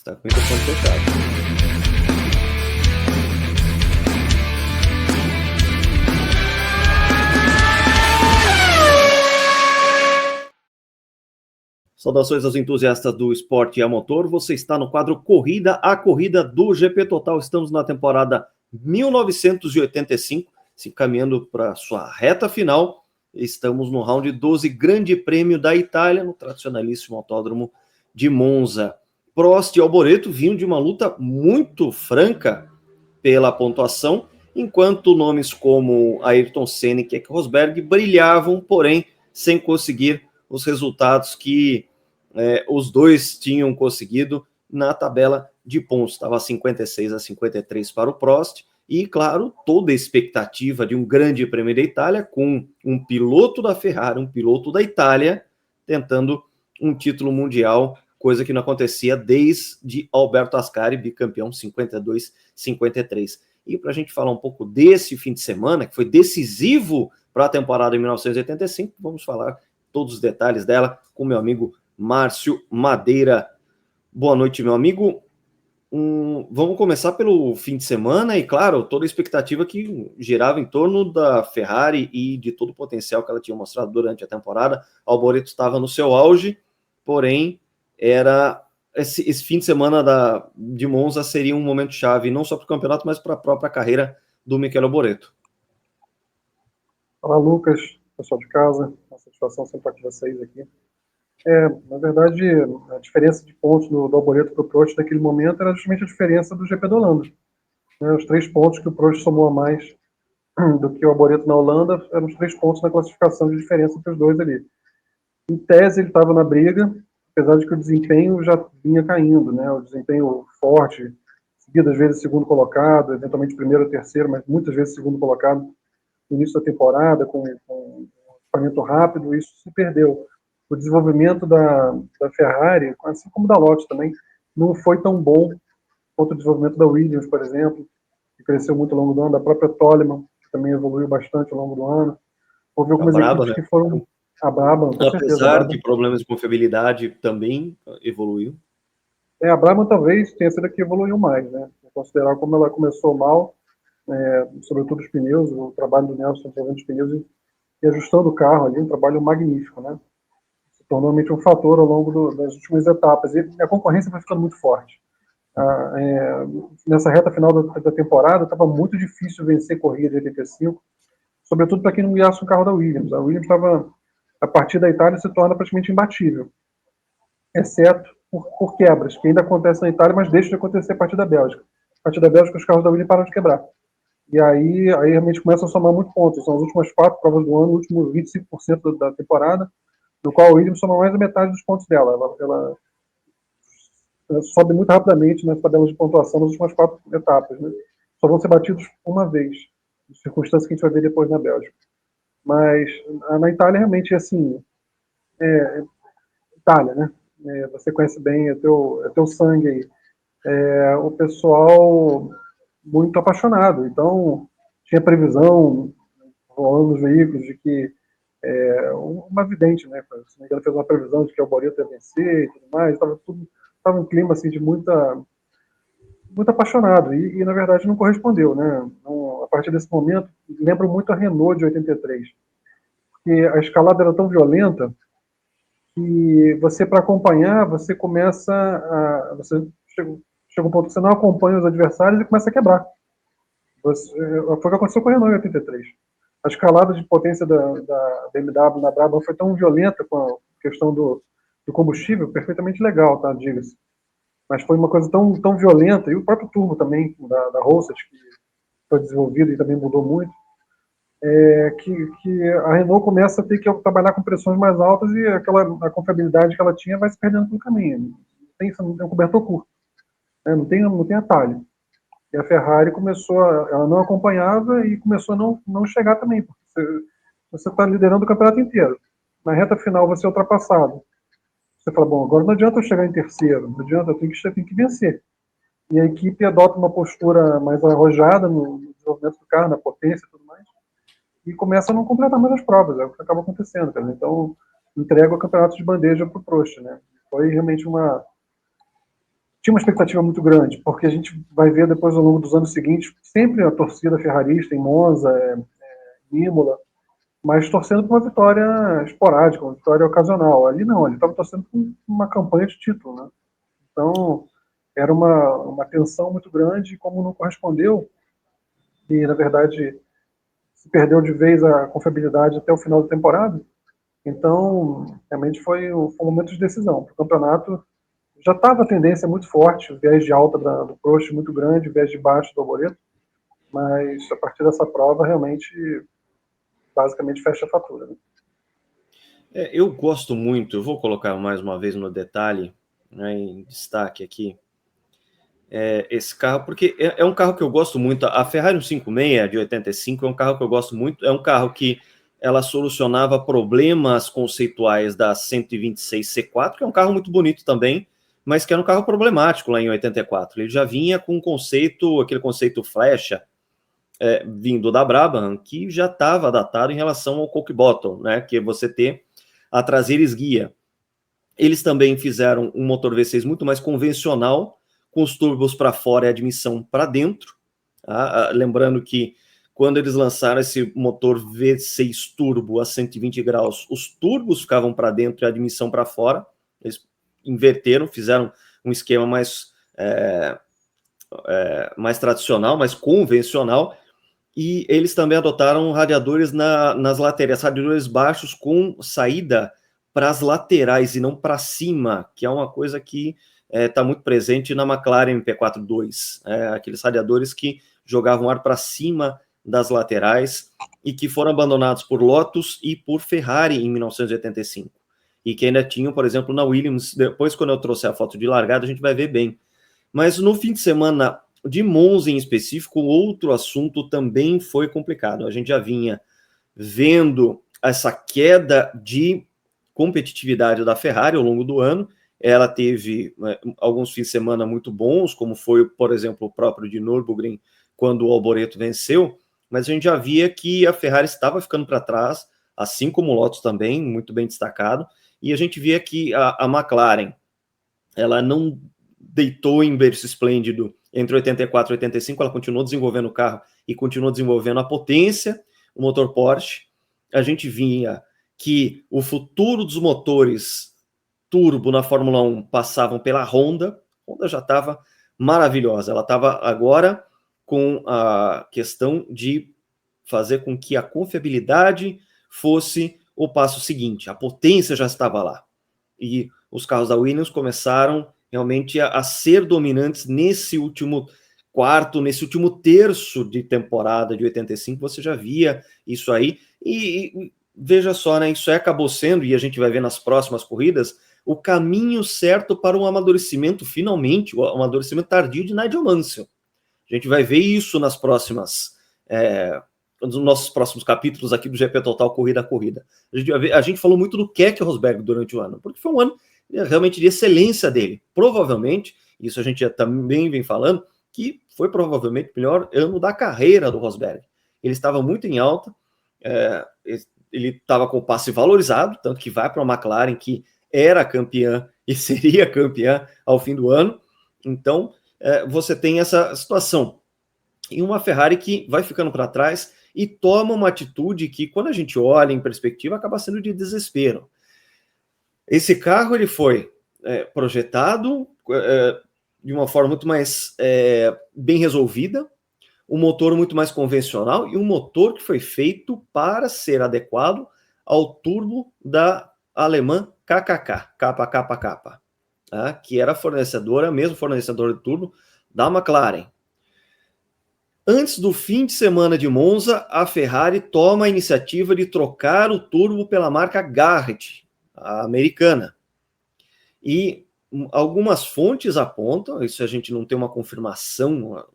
Está com o microfone fechado. Saudações aos entusiastas do esporte a motor. Você está no quadro Corrida, a corrida do GP Total. Estamos na temporada 1985, se caminhando para sua reta final. Estamos no round 12, Grande Prêmio da Itália, no tradicionalíssimo autódromo de Monza. Prost e Alboreto vinham de uma luta muito franca pela pontuação, enquanto nomes como Ayrton Senna e Keke Rosberg brilhavam, porém sem conseguir os resultados que os dois tinham conseguido na tabela de pontos. Estava 56-53 para o Prost, e claro, toda a expectativa de um grande prêmio da Itália, com um piloto da Ferrari, um piloto da Itália, tentando um título mundial, coisa que não acontecia desde Alberto Ascari, bicampeão 52-53. E para a gente falar um pouco desse fim de semana, que foi decisivo para a temporada de 1985, vamos falar todos os detalhes dela com meu amigo Márcio Madeira. Boa noite, meu amigo. Vamos começar pelo fim de semana e, claro, toda a expectativa que girava em torno da Ferrari e de todo o potencial que ela tinha mostrado durante a temporada. Alboreto estava no seu auge, porém, esse fim de semana de Monza seria um momento chave, não só para o campeonato, mas para a própria carreira do Michele Alboreto. Olá, Lucas, pessoal de casa, uma satisfação sempre estar com vocês aqui. Na verdade, a diferença de pontos do Alboreto para o Prost naquele momento era justamente a diferença do GP da Holanda. Os 3 pontos que o Prost somou a mais do que o Alboreto na Holanda eram os 3 pontos na classificação de diferença entre os dois ali. Em tese, ele estava na briga, apesar de que o desempenho já vinha caindo, né? O desempenho forte, seguido às vezes segundo colocado, eventualmente primeiro ou terceiro, mas muitas vezes segundo colocado no início da temporada, com equipamento rápido, isso se perdeu. O desenvolvimento da Ferrari, assim como da Lotus também, não foi tão bom quanto o desenvolvimento da Williams, por exemplo, que cresceu muito ao longo do ano, da própria Toleman, que também evoluiu bastante ao longo do ano. Houve algumas equipes que foram... A Brabham, com certeza. Apesar de problemas de confiabilidade, também evoluiu. A Brabham talvez tenha sido a que evoluiu mais, né? Considerar como ela começou mal, sobretudo os pneus, o trabalho do Nelson desenvolvendo os pneus e ajustando o carro ali, um trabalho magnífico, né? Se tornou realmente um fator ao longo das últimas etapas. E a concorrência vai ficando muito forte. Nessa reta final da temporada, estava muito difícil vencer corrida de 85, sobretudo para quem não guiasse o carro da Williams. A Williams estava, a partir da Itália, se torna praticamente imbatível, exceto por quebras, que ainda acontecem na Itália, mas deixa de acontecer a partir da Bélgica. A partir da Bélgica, os carros da Williams param de quebrar. E aí realmente começa a somar muito pontos. São as últimas 4 provas do ano, o último 25% da temporada, no qual a Williams soma mais da metade dos pontos dela. Ela sobe muito rapidamente nas tabelas de pontuação nas últimas 4 etapas. Né? Só vão ser batidos uma vez, circunstância que a gente vai ver depois na Bélgica. Mas na Itália, realmente, assim, Itália, né? Você conhece bem, é teu sangue aí. O pessoal muito apaixonado. Então, tinha previsão rolando nos veículos de que uma vidente, né? Se não me engano, fez uma previsão de que o Alboreto ia vencer e tudo mais. Estava um clima assim de muito apaixonado e na verdade não correspondeu, né? Então, a partir desse momento, lembra muito a Renault de 83, porque a escalada era tão violenta que você, para acompanhar, você começa você chega um ponto que você não acompanha os adversários e começa a quebrar. Foi o que aconteceu com a Renault em 83. A escalada de potência da BMW na Brabham foi tão violenta com a questão do combustível, perfeitamente legal, tá, diga-se. Mas foi uma coisa tão violenta, e o próprio turbo também, da Rossat, que foi desenvolvido e também mudou muito, que a Renault começa a ter que trabalhar com pressões mais altas e a confiabilidade que ela tinha vai se perdendo pelo caminho. Não tem um cobertor curto, né? Não tem atalho. E a Ferrari ela não acompanhava e começou a não chegar também, porque você está liderando o campeonato inteiro. Na reta final você é ultrapassado. Você fala, bom, agora não adianta eu chegar em terceiro, não adianta, eu tenho que vencer. E a equipe adota uma postura mais arrojada no desenvolvimento do carro, na potência e tudo mais, e começa a não completar mais as provas, é o que acaba acontecendo. Cara. Então, entrega o campeonato de bandeja para o Prost. Né? Foi realmente uma tinha uma expectativa muito grande, porque a gente vai ver depois ao longo dos anos seguintes, sempre a torcida ferrarista em Monza, em Imola, mas torcendo por uma vitória esporádica, uma vitória ocasional. Ali não, ele estava torcendo por uma campanha de título, né? Então, era uma tensão muito grande, e como não correspondeu, e na verdade se perdeu de vez a confiabilidade até o final da temporada, então realmente foi um momento de decisão. Para o campeonato já estava a tendência muito forte, o viés de alta do Prost muito grande, o viés de baixo do Arboreto, mas a partir dessa prova realmente basicamente fecha a fatura. Né? Eu gosto muito, eu vou colocar mais uma vez no detalhe, né, em destaque aqui, esse carro, porque é um carro que eu gosto muito. A Ferrari 156 de 85 é um carro que eu gosto muito, é um carro que ela solucionava problemas conceituais da 126 C4, que é um carro muito bonito também, mas que era um carro problemático lá em 84. Ele já vinha com um conceito, aquele conceito flecha, vindo da Brabham, que já estava datado em relação ao coke bottom, né, que é você ter a traseira esguia. Eles também fizeram um motor V6 muito mais convencional, com os turbos para fora e a admissão para dentro. Tá? Lembrando que quando eles lançaram esse motor V6 turbo a 120 graus, os turbos ficavam para dentro e a admissão para fora. Eles inverteram, fizeram um esquema mais tradicional, mais convencional, e eles também adotaram radiadores nas laterais, radiadores baixos com saída para as laterais e não para cima, que é uma coisa que está muito presente na McLaren P42, aqueles radiadores que jogavam ar para cima das laterais e que foram abandonados por Lotus e por Ferrari em 1985, e que ainda tinham, por exemplo, na Williams. Depois, quando eu trouxer a foto de largada, a gente vai ver bem. Mas no fim de semana de Monza em específico, outro assunto também foi complicado. A gente já vinha vendo essa queda de competitividade da Ferrari ao longo do ano. Ela teve alguns fins de semana muito bons, como foi, por exemplo, o próprio de Nürburgring, quando o Alboreto venceu, mas a gente já via que a Ferrari estava ficando para trás, assim como o Lotus também, muito bem destacado, e a gente via que a McLaren, ela não deitou em berço esplêndido entre 84 e 85, ela continuou desenvolvendo o carro e continuou desenvolvendo a potência, o motor Porsche. A gente via que o futuro dos motores turbo na Fórmula 1 passavam pela Honda. A Honda já estava maravilhosa, ela estava agora com a questão de fazer com que a confiabilidade fosse o passo seguinte, a potência já estava lá. E os carros da Williams começaram realmente a ser dominantes nesse último quarto, nesse último terço de temporada de 85, você já via isso aí, e veja só, né, isso aí acabou sendo, e a gente vai ver nas próximas corridas, o caminho certo para um amadurecimento, finalmente, o amadurecimento tardio de Nigel Mansell. A gente vai ver isso nas próximas, nos nossos próximos capítulos aqui do GP Total Corrida a Corrida. A gente falou muito do Keck Rosberg durante o ano, porque foi um ano realmente de excelência dele. Provavelmente, isso a gente já também vem falando, que foi provavelmente o melhor ano da carreira do Rosberg. Ele estava muito em alta, ele estava com o passe valorizado, tanto que vai para uma McLaren que era campeã e seria campeã ao fim do ano. Então, você tem essa situação. E uma Ferrari que vai ficando para trás e toma uma atitude que, quando a gente olha em perspectiva, acaba sendo de desespero. Esse carro ele foi projetado de uma forma muito mais bem resolvida, um motor muito mais convencional e um motor que foi feito para ser adequado ao turbo da alemã KKK, tá? Que era fornecedora, mesmo fornecedora de turbo da McLaren. Antes do fim de semana de Monza, a Ferrari toma a iniciativa de trocar o turbo pela marca Garrett, a americana. E algumas fontes apontam, isso a gente não tem uma confirmação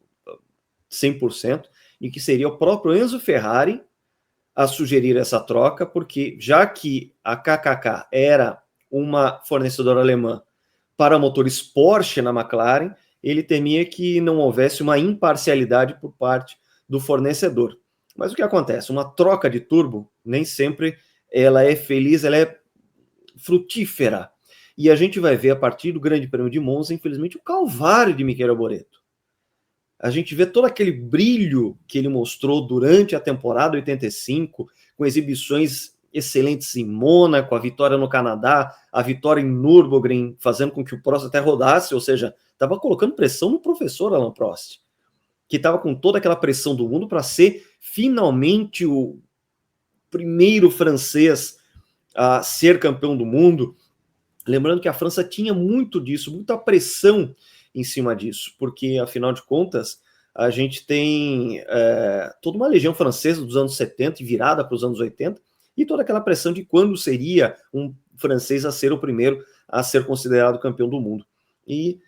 100%, de que seria o próprio Enzo Ferrari a sugerir essa troca, porque já que a KKK era uma fornecedora alemã para motores Porsche na McLaren, ele temia que não houvesse uma imparcialidade por parte do fornecedor. Mas o que acontece? Uma troca de turbo nem sempre ela é feliz, ela é frutífera. E a gente vai ver a partir do Grande Prêmio de Monza, infelizmente, o calvário de Michele Alboreto. A gente vê todo aquele brilho que ele mostrou durante a temporada 85, com exibições excelentes em Mônaco, a vitória no Canadá, a vitória em Nürburgring, fazendo com que o Prost até rodasse, ou seja, estava colocando pressão no professor Alain Prost, que estava com toda aquela pressão do mundo para ser finalmente o primeiro francês a ser campeão do mundo. Lembrando que a França tinha muito disso, muita pressão em cima disso, porque, afinal de contas, a gente tem toda uma legião francesa dos anos 70 e virada para os anos 80, e toda aquela pressão de quando seria um francês a ser o primeiro a ser considerado campeão do mundo. E,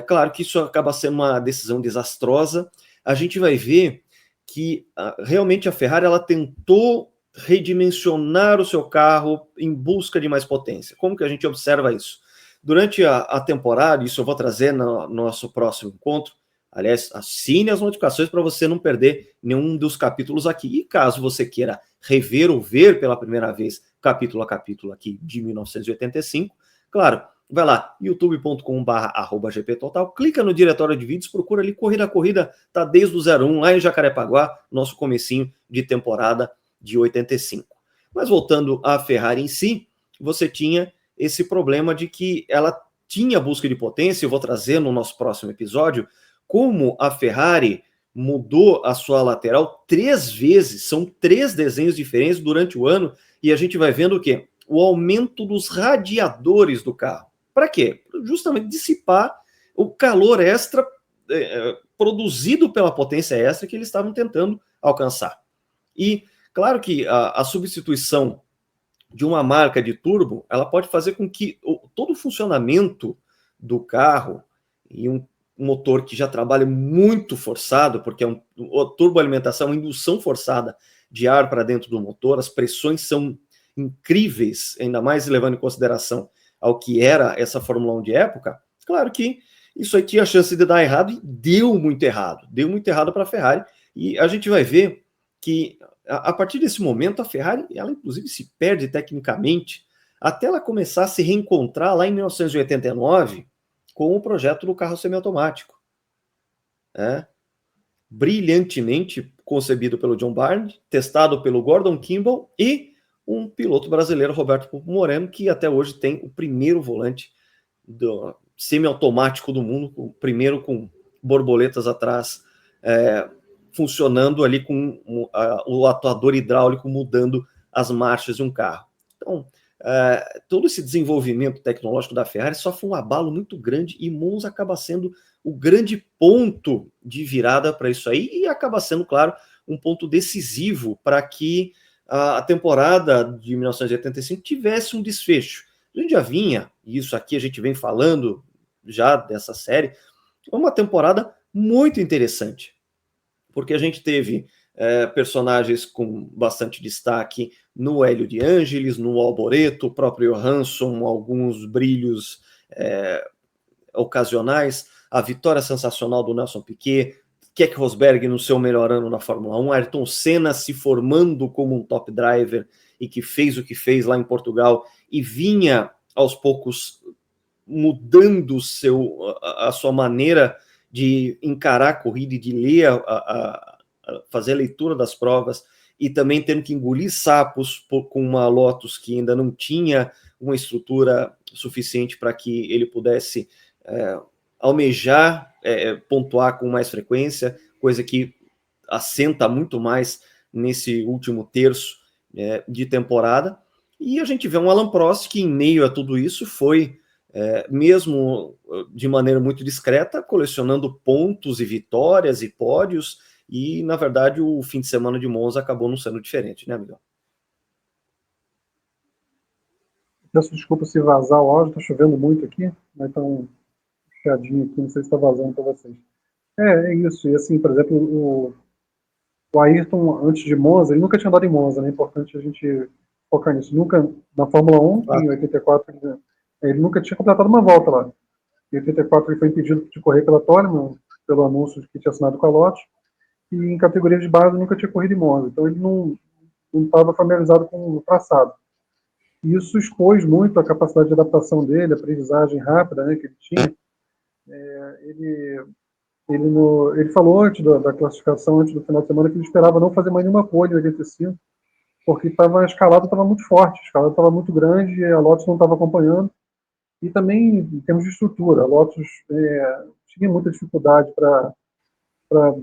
claro que isso acaba sendo uma decisão desastrosa. A gente vai ver que realmente a Ferrari ela tentou redimensionar o seu carro em busca de mais potência. Como que a gente observa isso? Durante a temporada, isso eu vou trazer no nosso próximo encontro. Aliás, assine as notificações para você não perder nenhum dos capítulos aqui. E caso você queira rever ou ver pela primeira vez, capítulo a capítulo aqui de 1985, claro, vai lá, youtube.com/GPTotal, clica no diretório de vídeos, procura ali Corrida a Corrida, tá desde o 01, lá em Jacarepaguá, nosso comecinho de temporada de 85. Mas voltando à Ferrari em si, você tinha esse problema de que ela tinha busca de potência, eu vou trazer no nosso próximo episódio, como a Ferrari mudou a sua lateral 3 vezes, são 3 desenhos diferentes durante o ano, e a gente vai vendo o quê? O aumento dos radiadores do carro. Para quê? Justamente dissipar o calor extra produzido pela potência extra que eles estavam tentando alcançar. E claro que a substituição de uma marca de turbo, ela pode fazer com que todo o funcionamento do carro e um motor que já trabalha muito forçado, porque é turboalimentação, uma indução forçada de ar para dentro do motor, as pressões são incríveis, ainda mais levando em consideração ao que era essa Fórmula 1 de época. Claro que isso aí tinha a chance de dar errado e deu muito errado para a Ferrari, e a gente vai ver que a partir desse momento a Ferrari, ela inclusive se perde tecnicamente até ela começar a se reencontrar lá em 1989 com o projeto do carro semiautomático. Brilhantemente concebido pelo John Barnes, testado pelo Gordon Kimball e um piloto brasileiro, Roberto Pupo Moreno, que até hoje tem o primeiro volante do semiautomático do mundo, o primeiro com borboletas atrás, funcionando ali com o atuador hidráulico mudando as marchas de um carro. Então, todo esse desenvolvimento tecnológico da Ferrari sofre um abalo muito grande e Monza acaba sendo o grande ponto de virada para isso aí e acaba sendo, claro, um ponto decisivo para que a temporada de 1985 tivesse um desfecho. A gente já vinha, e isso aqui a gente vem falando já dessa série, uma temporada muito interessante, porque a gente teve personagens com bastante destaque no Hélio de Angelis, no Alboreto, o próprio Johansson, alguns brilhos ocasionais, a vitória sensacional do Nelson Piquet, Keke Rosberg no seu melhor ano na Fórmula 1, Ayrton Senna se formando como um top driver e que fez o que fez lá em Portugal e vinha aos poucos mudando a sua maneira de encarar a corrida e de ler, fazer a leitura das provas, e também tendo que engolir sapos com uma Lotus que ainda não tinha uma estrutura suficiente para que ele pudesse almejar pontuar com mais frequência, coisa que assenta muito mais nesse último terço de temporada. E a gente vê um Alain Prost que, em meio a tudo isso, foi, mesmo de maneira muito discreta, colecionando pontos e vitórias e pódios, e, na verdade, o fim de semana de Monza acabou não sendo diferente, né, Miguel? Peço desculpa se vazar o áudio, está chovendo muito aqui, mas está um chiadinho aqui, não sei se está vazando para vocês. É isso, e assim, por exemplo, o Ayrton, antes de Monza, ele nunca tinha andado em Monza, né? É importante a gente focar nisso. Nunca, na Fórmula 1, em 84, ele nunca tinha completado uma volta lá. Em 84 ele foi impedido de correr pela Toleman, pelo anúncio de que tinha assinado com a Lotus, e em categoria de base nunca tinha corrido em Monza. Então ele não estava familiarizado com o traçado. E isso expôs muito a capacidade de adaptação dele, a aprendizagem rápida, né, que ele tinha. Ele, ele falou antes da classificação, antes do final de semana, que ele esperava não fazer mais nenhuma pole em 85, porque a escalada estava muito forte, a escalada estava muito grande, a Lotus não estava acompanhando. E também, em termos de estrutura, a Lotus tinha muita dificuldade para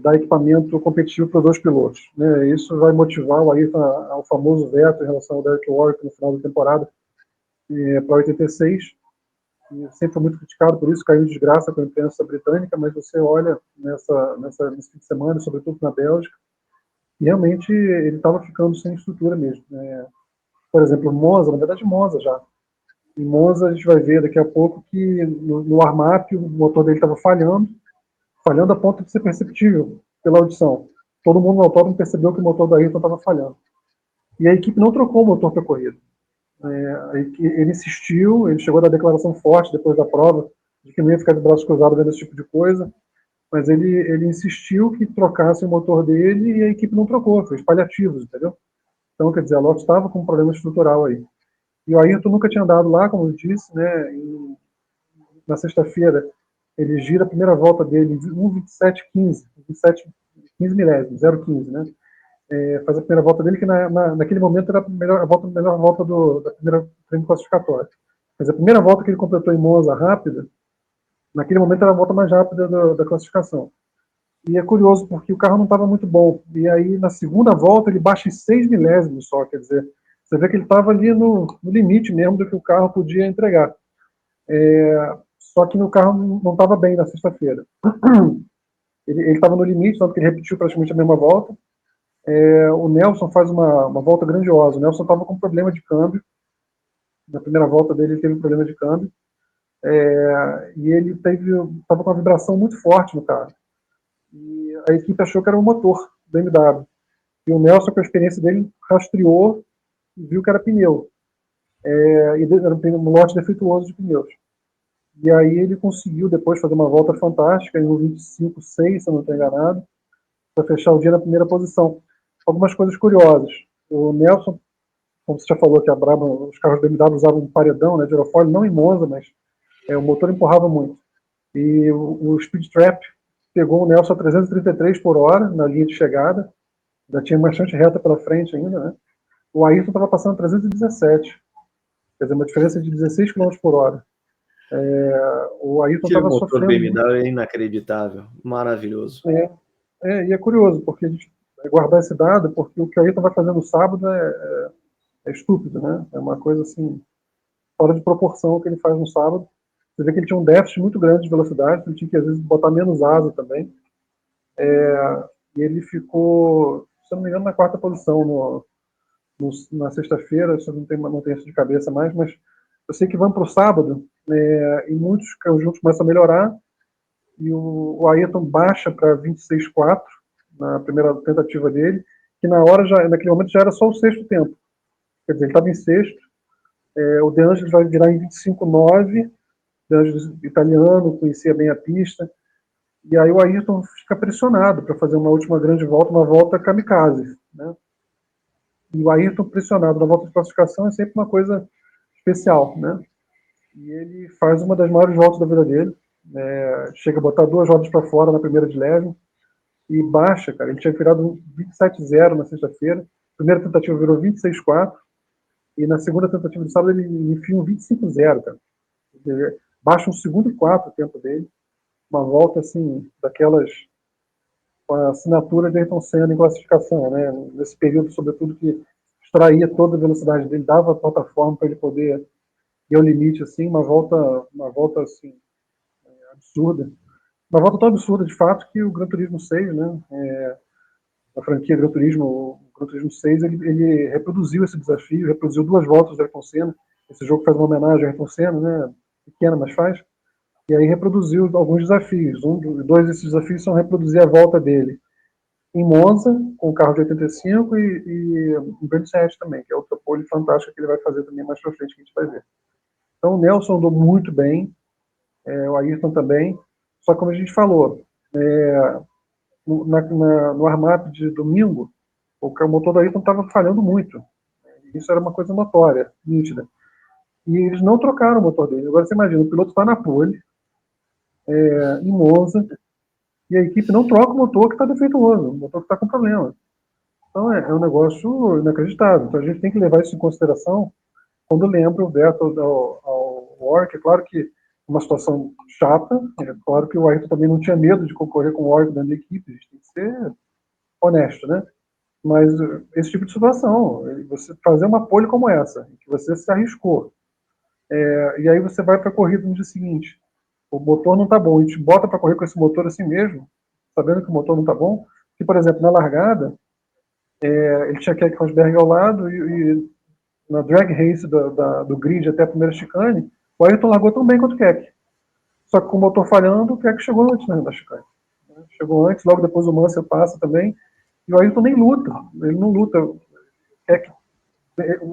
dar equipamento competitivo para os dois pilotos, né? Isso vai motivar o Ayrton ao famoso veto em relação ao Derek Warwick no final da temporada para 86, e sempre foi muito criticado por isso, caiu em desgraça com a imprensa britânica, mas você olha nesse fim de semana, sobretudo na Bélgica, e realmente ele estava ficando sem estrutura mesmo, né? Por exemplo, Monza, na verdade Monza já. Em Monza a gente vai ver daqui a pouco que no warm-up o motor dele estava falhando a ponto de ser perceptível pela audição. Todo mundo no autódromo percebeu que o motor da Ayrton estava falhando. E a equipe não trocou o motor para a corrida. Ele insistiu, ele chegou a dar declaração forte depois da prova, de que não ia ficar de braços cruzados vendo esse tipo de coisa, mas ele insistiu que trocasse o motor dele e a equipe não trocou, fez paliativos, entendeu? Então, quer dizer, a Lotus estava com um problema estrutural aí. E o Ayrton nunca tinha andado lá, como eu disse, né? Na sexta-feira, ele gira a primeira volta dele em 1:27:15, 27:15 milésimos, 0:15, né? Faz a primeira volta dele, que naquele momento era a melhor volta da primeira treino classificatória. Mas a primeira volta que ele completou em Monza rápida, naquele momento era a volta mais rápida da classificação. E é curioso, porque o carro não estava muito bom. E aí, na segunda volta, ele baixa em 6 milésimos só, quer dizer, você vê que ele estava ali no limite mesmo do que o carro podia entregar. Só que o carro não estava bem na sexta-feira. Ele estava no limite, tanto que ele repetiu praticamente a mesma volta. O Nelson faz uma volta grandiosa. O Nelson estava com problema de câmbio. Na primeira volta dele, ele teve problema de câmbio. E ele estava com uma vibração muito forte no carro. E a equipe achou que era o motor do BMW. E o Nelson, com a experiência dele, rastreou e viu que era pneu. E era um lote defeituoso de pneus. E aí ele conseguiu depois fazer uma volta fantástica, em 1:25:6, se eu não estou enganado, para fechar o dia na primeira posição. Algumas coisas curiosas. O Nelson, como você já falou que a Brabham, os carros da BMW usavam um paredão, né, de aerofólio, não em Monza, mas o motor empurrava muito. E o Speed Trap pegou o Nelson a 333 por hora na linha de chegada, já tinha bastante reta pela frente ainda, né? O Ayrton estava passando a 317, quer dizer, uma diferença de 16 km por hora. O Ayrton Aquele estava motor sofrendo muito. BMW é inacreditável, maravilhoso. E é curioso, porque a gente vai guardar esse dado, porque o que o Ayrton vai fazer no sábado é estúpido, né? É uma coisa assim, fora de proporção o que ele faz no sábado. Você vê que ele tinha um déficit muito grande de velocidade, ele tinha que às vezes botar menos asa também. E ele ficou, se eu não me engano, na quarta posição na sexta-feira, se eu não tenho isso de cabeça mais, mas eu sei que vamos para o sábado, e muitos conjuntos começam a melhorar, e o Ayrton baixa para 26:4 na primeira tentativa dele, que naquele momento já era só o sexto tempo. Quer dizer, ele estava em sexto, o De Angelis vai virar em 25:9, De Angelis italiano, conhecia bem a pista, e aí o Ayrton fica pressionado para fazer uma última grande volta, uma volta kamikaze, né? E o Ayrton pressionado na volta de classificação é sempre uma coisa especial, né? E ele faz uma das maiores voltas da vida dele, chega a botar 2 rodas para fora na primeira de leve e baixa, cara. Ele tinha virado 27:0 na sexta-feira, primeira tentativa virou 26:4 e na segunda tentativa de sábado ele enfia um 25:0, cara. Ele baixa um segundo e 4 o tempo dele, uma volta assim, daquelas com a assinatura de Ayrton Senna em classificação, né? Nesse período, sobretudo, que extraía toda a velocidade dele, dava a plataforma para ele poder ir ao limite, assim, uma volta assim, absurda. Uma volta tão absurda, de fato, que o Gran Turismo 6, né? A franquia Gran Turismo, o Gran Turismo 6, ele reproduziu esse desafio, reproduziu 2 voltas do Ayrton Senna. Esse jogo faz uma homenagem ao Ayrton Senna, né? Pequena, mas faz. E aí reproduziu alguns desafios. Dois desses desafios são reproduzir a volta dele em Monza, com o carro de 85, e em Brand 7 também, que é outra pole fantástica que ele vai fazer também mais pra frente, que a gente vai ver. Então o Nelson andou muito bem, o Ayrton também, só que como a gente falou, no warm-up de domingo, o motor do Ayrton estava falhando muito. Isso era uma coisa notória, nítida. E eles não trocaram o motor dele. Agora você imagina, o piloto está na pole, em Monza, e a equipe não troca o motor que está defeituoso, o motor que está com problema. Então é um negócio inacreditável. Então a gente tem que levar isso em consideração quando lembra o veto ao Warwick. É claro que uma situação chata, é claro que o Ayrton também não tinha medo de concorrer com o Warwick dentro da equipe, a gente tem que ser honesto, né? Mas esse tipo de situação, você fazer uma pole como essa, em que você se arriscou, e aí você vai para a corrida no dia seguinte, o motor não está bom, e te bota para correr com esse motor assim mesmo, sabendo que o motor não está bom, que, por exemplo, na largada, ele tinha Keck Rosberg ao lado, e na drag race do grid até a primeira chicane, o Ayrton largou tão bem quanto o Keck. Só que com o motor falhando, o Keck chegou antes, né, da chicane. Chegou antes, logo depois o Mansell passa também, e o Ayrton nem luta, ele não luta. O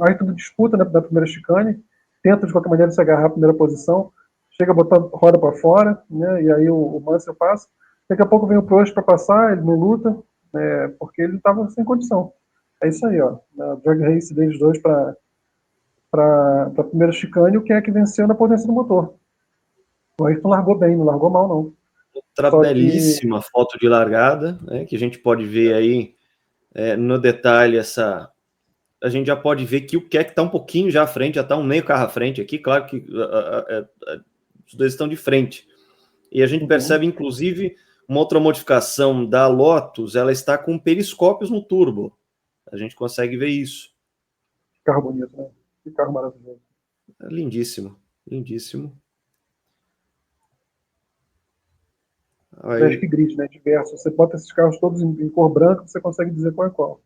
Ayrton disputa, né, da primeira chicane, tenta de qualquer maneira se agarrar à primeira posição, chega a botar a roda para fora, né, e aí o Mansell passa. Daqui a pouco vem o Prost para passar, ele não luta, porque ele estava sem condição. É isso aí, ó. Na drag race deles dois para a primeira chicane, o Keck venceu na potência do motor. O Ayrton largou bem, não largou mal, não. Outra Só belíssima foto de largada, né, que a gente pode ver aí no detalhe a gente já pode ver que o Keck está um pouquinho já à frente, já está um meio carro à frente aqui, claro que os dois estão de frente. E a gente percebe, inclusive, uma outra modificação da Lotus, ela está com periscópios no turbo. A gente consegue ver isso. Que carro bonito, né? Que carro maravilhoso. É lindíssimo, lindíssimo. Aí... grid, né? Diverso. Você bota esses carros todos em cor branca, você consegue dizer qual é qual.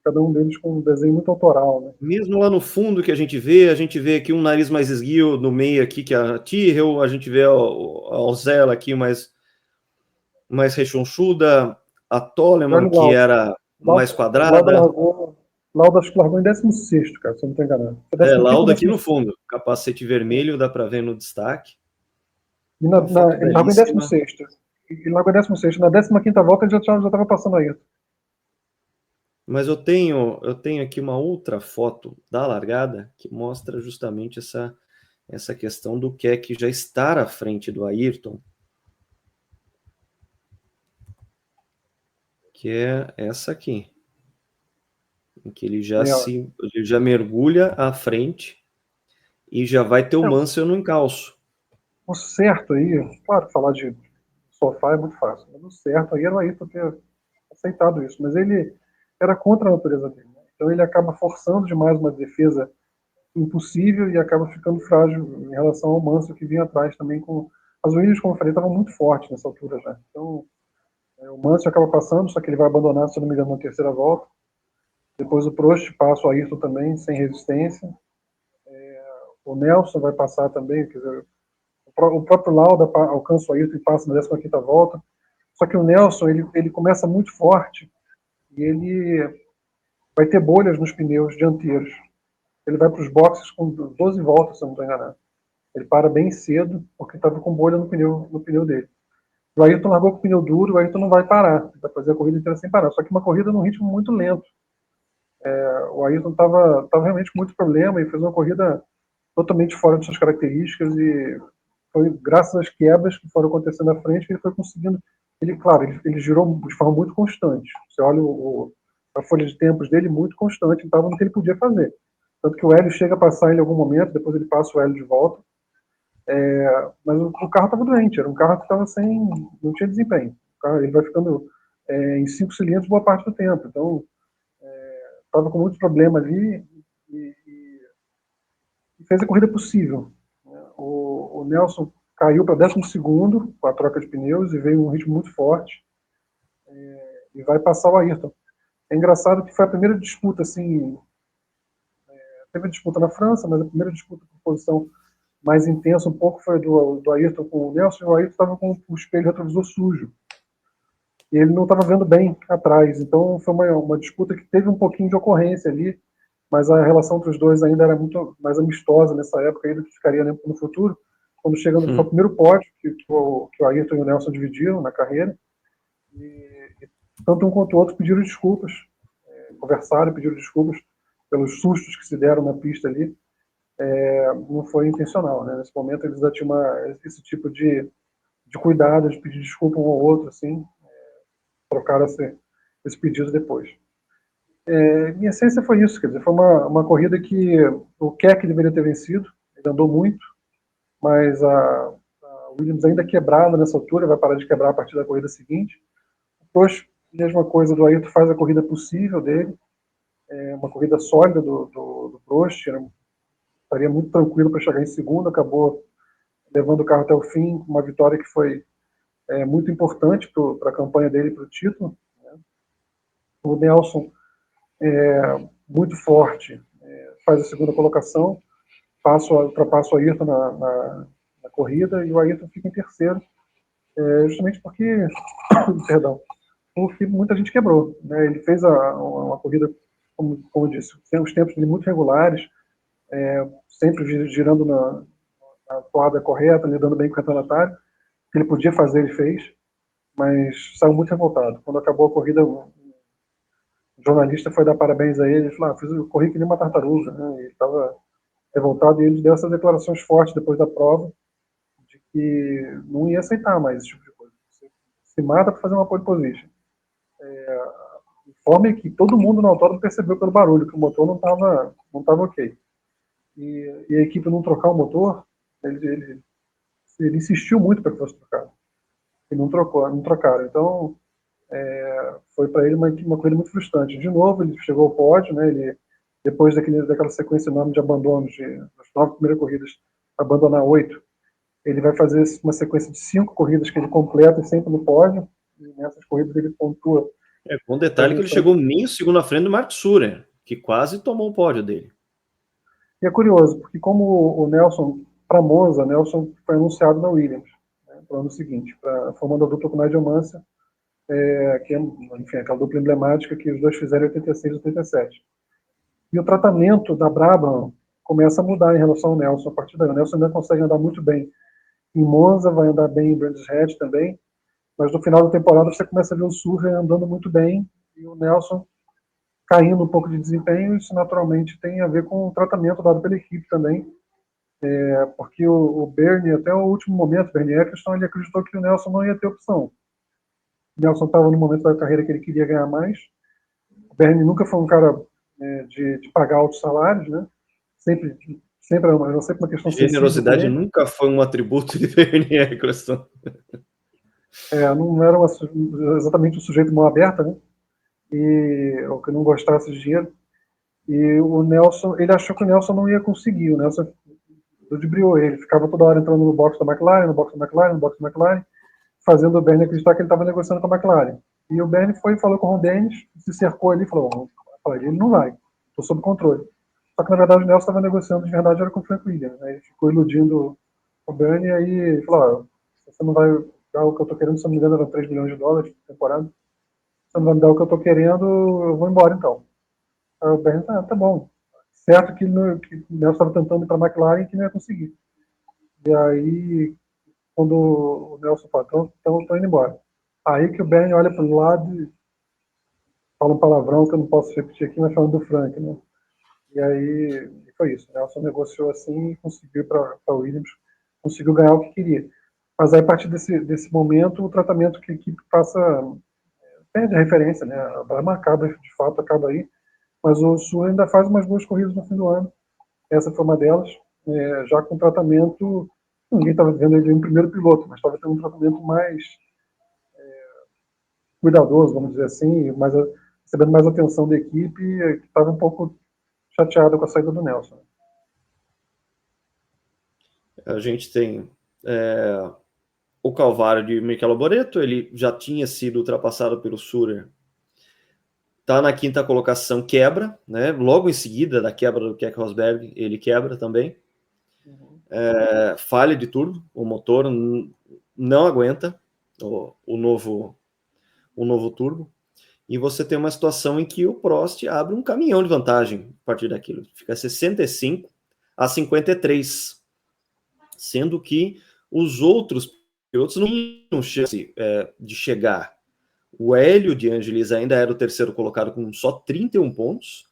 Cada um deles com um desenho muito autoral, né? Mesmo lá no fundo que a gente vê aqui um nariz mais esguio no meio aqui, que é a Tyrrell, a gente vê a Alzella aqui mais rechonchuda, a Toleman, que era mais quadrada. Lauda acho que largou em 16º, cara, se eu não estou enganado. Lauda aqui no fundo, capacete vermelho, dá para ver no destaque. E ele largou em 16º. Ele largou em 16º. Na 15ª volta ele já estava passando aí. Mas eu tenho aqui uma outra foto da largada que mostra justamente essa questão do Keck já estar à frente do Ayrton, que é essa aqui, em que ele já mergulha à frente e já vai ter o Mansell no encalço. O certo aí, claro, falar de sofá é muito fácil, mas o certo aí era o Ayrton ter aceitado isso, mas ele era contra a natureza dele, né? Então ele acaba forçando demais uma defesa impossível e acaba ficando frágil em relação ao Mansell que vinha atrás também com as Williams, como eu falei, estavam muito fortes nessa altura já. Então o Mansell acaba passando, só que ele vai abandonar, se não me engano, na terceira volta. Depois o Prost passa o Ayrton também, sem resistência. O Nelson vai passar também, quer dizer, o próprio Lauda alcança o Ayrton e passa na 15ª volta. Só que o Nelson, ele começa muito forte e ele vai ter bolhas nos pneus dianteiros. Ele vai para os boxes com 12 voltas, se eu não estou enganado. Ele para bem cedo, porque estava com bolha no pneu dele. O Ayrton largou com o pneu duro, o Ayrton não vai parar. Ele vai fazer a corrida inteira sem parar. Só que uma corrida num ritmo muito lento. O Ayrton estava realmente com muito problema e fez uma corrida totalmente fora de suas características e foi graças às quebras que foram acontecendo à frente que ele foi conseguindo. Ele girou de forma muito constante. Você olha a folha de tempos dele, muito constante, estava no que ele podia fazer. Tanto que o Hélio chega a passar ele em algum momento, depois ele passa o Hélio de volta. Mas o carro estava doente, era um carro que estava não tinha desempenho. Ele vai ficando em 5 cilindros boa parte do tempo. Então, estava com muito problema ali e fez a corrida possível. O Nelson caiu para 12º com a troca de pneus e veio um ritmo muito forte e vai passar o Ayrton. É engraçado que foi a primeira disputa, assim, teve disputa na França, mas a primeira disputa por posição mais intensa um pouco foi do Ayrton com o Nelson, e o Ayrton estava com o espelho retrovisor sujo. E ele não estava vendo bem atrás, então foi uma disputa que teve um pouquinho de ocorrência ali, mas a relação entre os dois ainda era muito mais amistosa nessa época, ainda que ficaria no futuro. Quando chega no primeiro pódio, que o Ayrton e o Nelson dividiram na carreira, e tanto um quanto o outro pediram desculpas, conversaram, pediram desculpas. pelos sustos que se deram na pista ali, não foi intencional, né? Nesse momento eles já tinham esse tipo de cuidado, de pedir desculpa um ao outro, assim, trocaram esse pedido depois. Em essência foi isso, quer dizer, foi uma corrida que o Keck deveria ter vencido, ele andou muito, mas a Williams ainda quebrada nessa altura, vai parar de quebrar a partir da corrida seguinte. Depois, mesma coisa do Ayrton, faz a corrida possível dele, uma corrida sólida do Prost, estaria muito tranquilo para chegar em segundo, acabou levando o carro até o fim, uma vitória que foi muito importante para a campanha dele para o título. Né? O Nelson, muito forte, faz a segunda colocação, ultrapassa o Ayrton na corrida, e o Ayrton fica em terceiro, justamente porque, perdão, porque muita gente quebrou. Né? Ele fez uma corrida, como eu disse, tem os tempos dele muito regulares, sempre girando na toada correta, lidando bem com o retardatário. O que ele podia fazer, ele fez, mas saiu muito revoltado. Quando acabou a corrida, o jornalista foi dar parabéns a ele, ele falou, eu corri que nem uma tartaruga, né? Ele estava revoltado, e ele deu essas declarações fortes depois da prova, de que não ia aceitar mais esse tipo de coisa. Você se mata para fazer uma pole position. De forma que todo mundo no autódromo percebeu pelo barulho que o motor não tava ok. E a equipe não trocar o motor, ele insistiu muito para que fosse trocado. E não trocaram. Então, foi para ele uma corrida muito frustrante. De novo, ele chegou ao pódio, né? Ele, depois daquela sequência enorme de abandonos, das 9 primeiras corridas, abandonar 8, ele vai fazer uma sequência de 5 corridas que ele completa sempre no pódio, e nessas corridas ele pontua. Com detalhe que ele chegou meio segundo à frente do Mark Surer, que quase tomou o pódio dele. E é curioso, porque como o Nelson, para Monza, Nelson foi anunciado na Williams, né, para o ano seguinte, formando a dupla com o Nigel Mansell, que é, enfim, aquela dupla emblemática que os dois fizeram em 86 e 87. E o tratamento da Brabham começa a mudar em relação ao Nelson a partir daí. O Nelson ainda consegue andar muito bem em Monza, vai andar bem em Brands Hatch também, mas no final da temporada você começa a ver o Surrey andando muito bem e o Nelson caindo um pouco de desempenho. Isso naturalmente tem a ver com o tratamento dado pela equipe também, porque o Bernie, até o último momento, Bernie Eccleston, ele acreditou que o Nelson não ia ter opção. O Nelson estava no momento da carreira que ele queria ganhar mais. O Bernie nunca foi um cara de pagar altos salários, né? Sempre era uma questão Generosidade nunca foi um atributo de Bernie Eccleston. Não era exatamente um sujeito mão aberta, né? Ou que não gostasse de dinheiro. E o Nelson, ele achou que o Nelson não ia conseguir. O Nelson ludibriou ele, ficava toda hora entrando no box da McLaren, no box da McLaren, no box da McLaren, fazendo o Bernie acreditar que ele estava negociando com a McLaren. E o Bernie foi e falou com o Ron Dennis, se cercou ali e falou, ele não vai, estou sob controle. Só que na verdade o Nelson estava negociando, de verdade era com o Frank Williams, né? Ele ficou iludindo o Bernie, e aí ele falou, você não vai dar o que eu estou querendo, se não me engano eram 3 milhões de dólares por temporada, se você não vai me dar o que eu estou querendo, eu vou embora então. Aí o Bernie, tá bom. Certo que o Nelson estava tentando ir para a McLaren e que não ia conseguir. E aí, quando o Nelson falou, então estou indo embora. Aí que o Bernie olha para o lado e fala um palavrão que eu não posso repetir aqui, mas falando do Frank, né? E aí foi isso. O Nelson negociou assim e conseguiu para a Williams, conseguiu ganhar o que queria. Mas aí, a partir desse momento, o tratamento que a equipe passa, perde a referência, né? A Brahma acaba, de fato, acaba aí. Mas o Sul ainda faz umas boas corridas no fim do ano. Essa foi uma delas, já com tratamento. Ninguém estava vendo ele em primeiro piloto, mas estava tendo um tratamento mais cuidadoso, vamos dizer assim, recebendo mais atenção da equipe, que estava um pouco chateada com a saída do Nelson. A gente tem o Calvário de Michele Alboreto, ele já tinha sido ultrapassado pelo Surer, está na 5ª colocação, quebra, né? Logo em seguida da quebra do Keck Rosberg, ele quebra também. Falha de turbo, o motor não aguenta o novo turbo, e você tem uma situação em que o Prost abre um caminhão de vantagem a partir daquilo, fica 65 a 53, sendo que os outros pilotos não tinham chance de chegar. O Hélio de Angelis ainda era o terceiro colocado com só 31 pontos,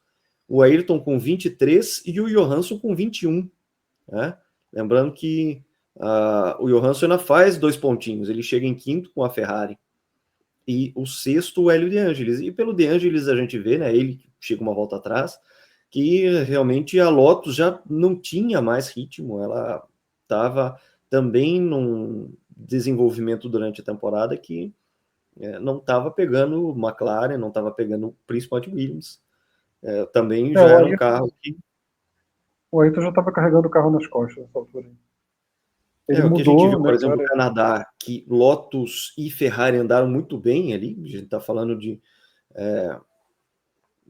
o Ayrton com 23 e o Johansson com 21. Né? Lembrando que o Johansson ainda faz 2 pontinhos, ele chega em quinto com a Ferrari. E o sexto, o Hélio De Angelis. E pelo De Angelis a gente vê, né, ele chega uma volta atrás, que realmente a Lotus já não tinha mais ritmo, ela estava também num desenvolvimento durante a temporada que não estava pegando McLaren, não estava pegando principalmente Williams. Também já era um carro que... O Ayrton já estava carregando o carro nas costas nessa altura. Ele o que a gente viu, mudou, por né, exemplo, no Canadá, que Lotus e Ferrari andaram muito bem ali, a gente está falando de...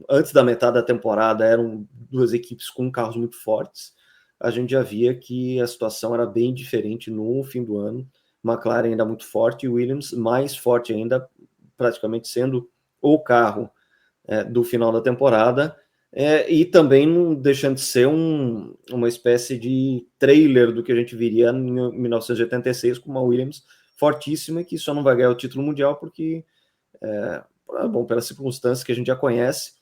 antes da metade da temporada eram 2 equipes com carros muito fortes, a gente já via que a situação era bem diferente no fim do ano. McLaren ainda muito forte e Williams mais forte ainda, praticamente sendo o carro do final da temporada, e também não deixando de ser uma espécie de trailer do que a gente viria em 1986 com uma Williams fortíssima, que só não vai ganhar o título mundial porque, pelas circunstâncias que a gente já conhece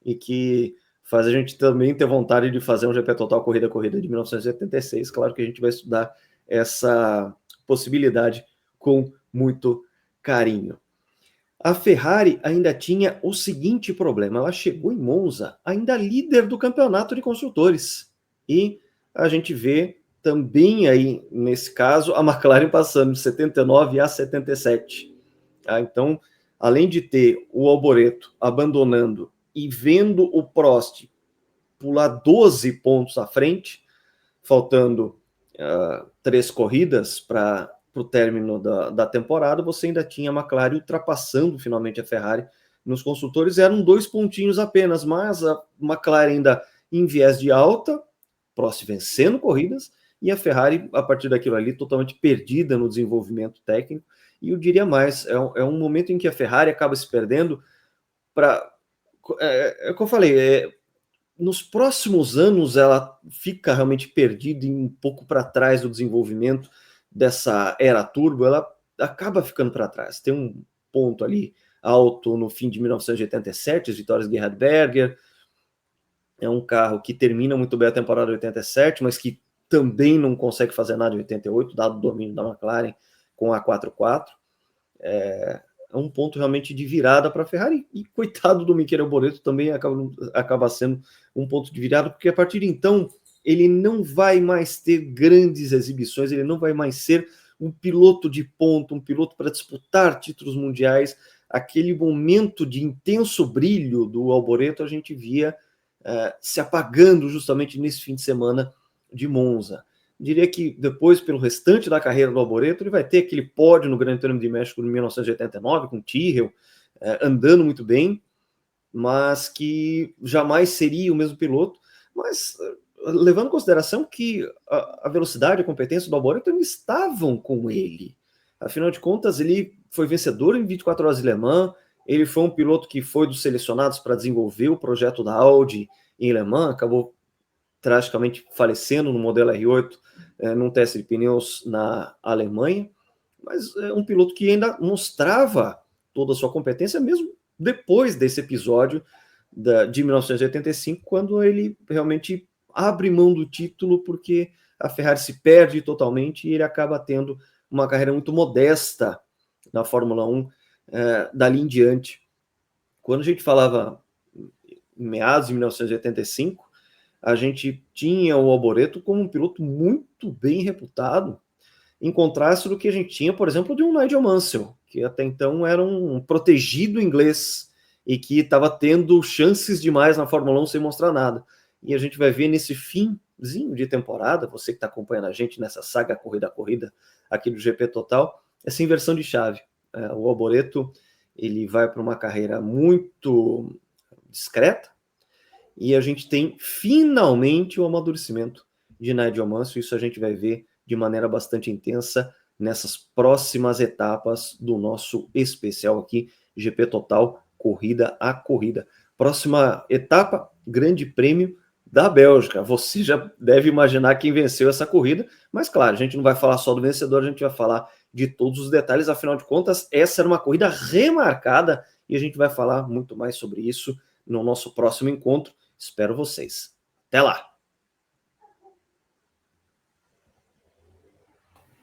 e que faz a gente também ter vontade de fazer um GP Total corrida a corrida de 1986. Claro que a gente vai estudar essa possibilidade com muito carinho. A Ferrari ainda tinha o seguinte problema, ela chegou em Monza ainda líder do campeonato de construtores, e a gente vê também aí, nesse caso, a McLaren passando de 79 a 77. Então, além de ter o Alboreto abandonando e vendo o Prost pular 12 pontos à frente, faltando 3 corridas para o término da temporada, você ainda tinha a McLaren ultrapassando finalmente a Ferrari nos construtores, eram 2 pontinhos apenas, mas a McLaren ainda em viés de alta, Prost vencendo corridas, e a Ferrari, a partir daquilo ali, totalmente perdida no desenvolvimento técnico, e eu diria mais, é um momento em que a Ferrari acaba se perdendo para... É o que eu falei, nos próximos anos ela fica realmente perdida e um pouco para trás do desenvolvimento dessa era turbo, ela acaba ficando para trás. Tem um ponto ali alto no fim de 1987, as vitórias de Gerhard Berger, é um carro que termina muito bem a temporada de 87, mas que também não consegue fazer nada em 88, dado o domínio da McLaren com a 4.4. É um ponto realmente de virada para a Ferrari, e coitado do Michele Alboreto também acaba sendo um ponto de virada, porque a partir de então ele não vai mais ter grandes exibições, ele não vai mais ser um piloto de ponta, um piloto para disputar títulos mundiais. Aquele momento de intenso brilho do Alboreto a gente via se apagando justamente nesse fim de semana de Monza. Diria que depois, pelo restante da carreira do Alboreto, ele vai ter aquele pódio no Grande Prêmio de México em 1989, com Tyrrell, andando muito bem, mas que jamais seria o mesmo piloto. Mas levando em consideração que a velocidade e a competência do Alboreto estavam com ele. Afinal de contas, ele foi vencedor em 24 horas de Le Mans, ele foi um piloto que foi dos selecionados para desenvolver o projeto da Audi em Le Mans, acabou tragicamente falecendo no modelo R8, num teste de pneus na Alemanha, mas é um piloto que ainda mostrava toda a sua competência, mesmo depois desse episódio de 1985, quando ele realmente abre mão do título, porque a Ferrari se perde totalmente e ele acaba tendo uma carreira muito modesta na Fórmula 1 dali em diante. Quando a gente falava em meados de 1985, a gente tinha o Alboreto como um piloto muito bem reputado, em contraste do que a gente tinha, por exemplo, de um Nigel Mansell, que até então era um protegido inglês e que estava tendo chances demais na Fórmula 1 sem mostrar nada. E a gente vai ver nesse finzinho de temporada, você que está acompanhando a gente nessa saga corrida a corrida aqui do GP Total, essa inversão de chave. O Alboreto ele vai para uma carreira muito discreta, e a gente tem finalmente o amadurecimento de Nigel Mansell. Isso a gente vai ver de maneira bastante intensa nessas próximas etapas do nosso especial aqui, GP Total, corrida a corrida. Próxima etapa, Grande Prêmio da Bélgica. Você já deve imaginar quem venceu essa corrida, mas claro, a gente não vai falar só do vencedor, a gente vai falar de todos os detalhes, afinal de contas, essa era uma corrida remarcada e a gente vai falar muito mais sobre isso no nosso próximo encontro. Espero vocês. Até lá!